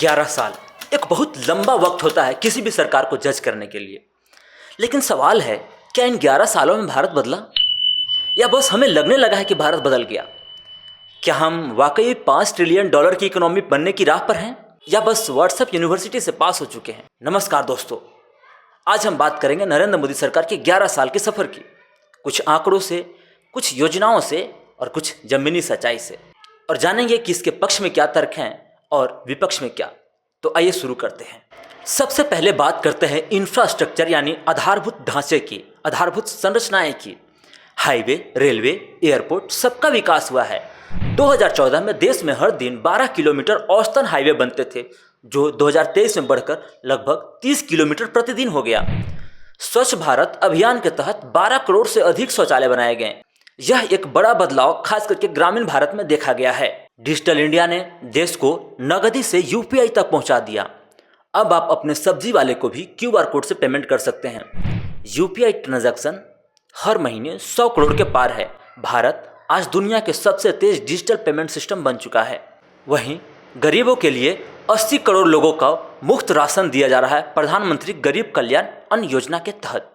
11 साल एक बहुत लंबा वक्त होता है किसी भी सरकार को जज करने के लिए। लेकिन सवाल है, क्या इन 11 सालों में भारत बदला, या बस हमें लगने लगा है कि भारत बदल गया? क्या हम वाकई $5 ट्रिलियन की इकोनॉमी बनने की राह पर हैं, या बस व्हाट्सएप यूनिवर्सिटी से पास हो चुके हैं? नमस्कार दोस्तों, आज हम बात करेंगे नरेंद्र मोदी सरकार के 11 साल के सफर की, कुछ आंकड़ों से, कुछ योजनाओं से और कुछ जमीनी सच्चाई से, और जानेंगे कि इसके पक्ष में क्या तर्क हैं और विपक्ष में क्या। तो आइए शुरू करते हैं। सबसे पहले बात करते हैं इंफ्रास्ट्रक्चर यानी आधारभूत ढांचे की, आधारभूत संरचनाएं की। हाईवे, रेलवे, एयरपोर्ट, सबका विकास हुआ है। 2014 में देश में हर दिन 12 किलोमीटर औसतन हाईवे बनते थे, जो 2023 में बढ़कर लगभग 30 किलोमीटर प्रतिदिन हो गया। स्वच्छ भारत अभियान के तहत 12 करोड़ से अधिक शौचालय बनाए गए। यह एक बड़ा बदलाव खास करके ग्रामीण भारत में देखा गया है। डिजिटल इंडिया ने देश को नगदी से यूपीआई तक पहुंचा दिया। अब आप अपने सब्जी वाले को भी क्यूआर कोड से पेमेंट कर सकते हैं। यूपीआई ट्रांजैक्शन हर महीने 100 करोड़ के पार है। भारत आज दुनिया के सबसे तेज डिजिटल पेमेंट सिस्टम बन चुका है। वहीं गरीबों के लिए 80 करोड़ लोगों का मुफ्त राशन दिया जा रहा है प्रधानमंत्री गरीब कल्याण अन्न योजना के तहत।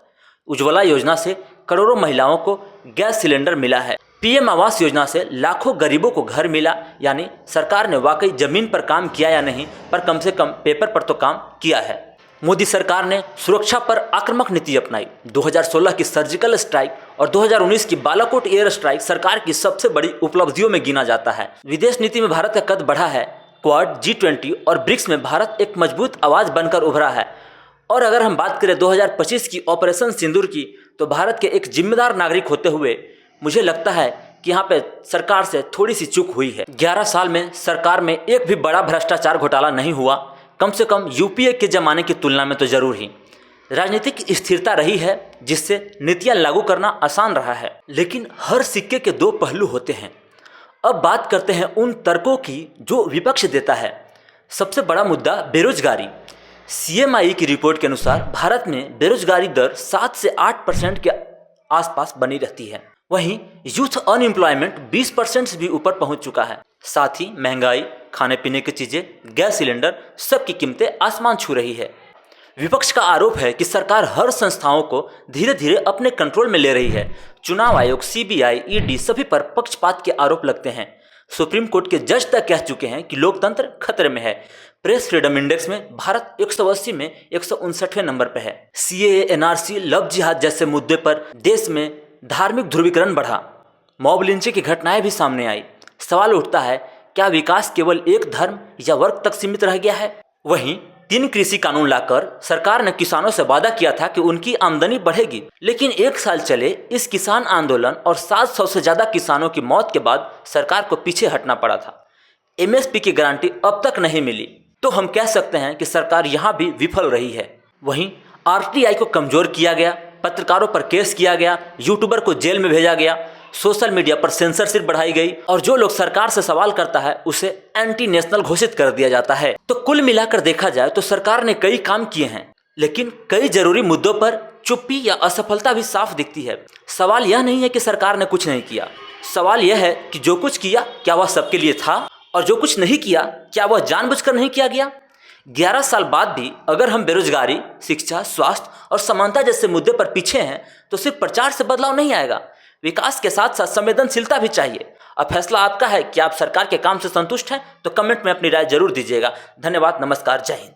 उज्ज्वला योजना से करोड़ों महिलाओं को गैस सिलेंडर मिला है। पीएम आवास योजना से लाखों गरीबों को घर मिला। यानी सरकार ने वाकई जमीन पर काम किया या नहीं, पर कम से कम पेपर पर तो काम किया है। मोदी सरकार ने सुरक्षा पर आक्रामक नीति अपनाई। 2016 की सर्जिकल स्ट्राइक और 2019 की बालाकोट एयर स्ट्राइक सरकार की सबसे बड़ी उपलब्धियों में गिना जाता है। विदेश नीति में भारत का कद बढ़ा है। क्वाड, G20 और ब्रिक्स में भारत एक मजबूत आवाज बनकर उभरा है। और अगर हम बात करें 2025 की ऑपरेशन सिंदूर की, तो भारत के एक जिम्मेदार नागरिक होते हुए मुझे लगता है कि यहाँ पे सरकार से थोड़ी सी चूक हुई है। 11 साल में सरकार में एक भी बड़ा भ्रष्टाचार घोटाला नहीं हुआ, कम से कम यूपीए के जमाने की तुलना में तो जरूर ही। राजनीतिक स्थिरता रही है, जिससे नीतियां लागू करना आसान रहा है। लेकिन हर सिक्के के दो पहलू होते हैं। अब बात करते हैं उन तर्कों की जो विपक्ष देता है। सबसे बड़ा मुद्दा बेरोजगारी। CMI की रिपोर्ट के अनुसार भारत में बेरोजगारी दर 7 से 8% के आसपास बनी रहती है। वहीं यूथ अनएम्प्लॉयमेंट 20% से भी ऊपर पहुंच चुका है। साथ ही महंगाई, खाने पीने की चीजें, गैस सिलेंडर, सबकी कीमतें आसमान छू रही है। विपक्ष का आरोप है कि सरकार हर संस्थाओं को धीरे धीरे अपने कंट्रोल में ले रही है। चुनाव आयोग, CBI, ED सभी पर पक्षपात के आरोप लगते हैं। सुप्रीम कोर्ट के जज तक कह चुके हैं कि लोकतंत्र खतरे में है। प्रेस फ्रीडम इंडेक्स में भारत 180 में 159वें नंबर पर है। CAA, NRC, लव जिहाद जैसे मुद्दे पर देश में धार्मिक ध्रुवीकरण बढ़ा। मॉब लिंचिंग की घटनाएं भी सामने आई। सवाल उठता है, क्या विकास केवल एक धर्म या वर्ग तक सीमित रह गया है? वहीं 3 कृषि कानून लाकर सरकार ने किसानों से वादा किया था कि उनकी आमदनी बढ़ेगी, लेकिन 1 साल चले इस किसान आंदोलन और 700 से ज्यादा किसानों की मौत के बाद सरकार को पीछे हटना पड़ा था। MSP की गारंटी अब तक नहीं मिली, तो हम कह सकते हैं कि सरकार यहाँ भी विफल रही है। वहीं RTI को कमजोर किया गया, पत्रकारों पर केस किया गया, यूट्यूबर को जेल में भेजा गया, सोशल मीडिया पर सेंसरशिप बढ़ाई गई, और जो लोग सरकार से सवाल करता है उसे एंटी नेशनल घोषित कर दिया जाता है। तो कुल मिलाकर देखा जाए तो सरकार ने कई काम किए हैं, लेकिन कई जरूरी मुद्दों पर चुप्पी या असफलता भी साफ दिखती है। सवाल यह नहीं है कि सरकार ने कुछ नहीं किया, सवाल यह है कि जो कुछ किया क्या वह सबके लिए था, और जो कुछ नहीं किया क्या वह जानबूझकर नहीं किया गया। 11 साल बाद भी अगर हम बेरोजगारी, शिक्षा, स्वास्थ्य और समानता जैसे मुद्दे पर पीछे हैं, तो सिर्फ प्रचार से बदलाव नहीं आएगा। विकास के साथ साथ संवेदनशीलता भी चाहिए। अब फैसला आपका है कि आप सरकार के काम से संतुष्ट हैं, तो कमेंट में अपनी राय जरूर दीजिएगा। धन्यवाद, नमस्कार, जय हिंद।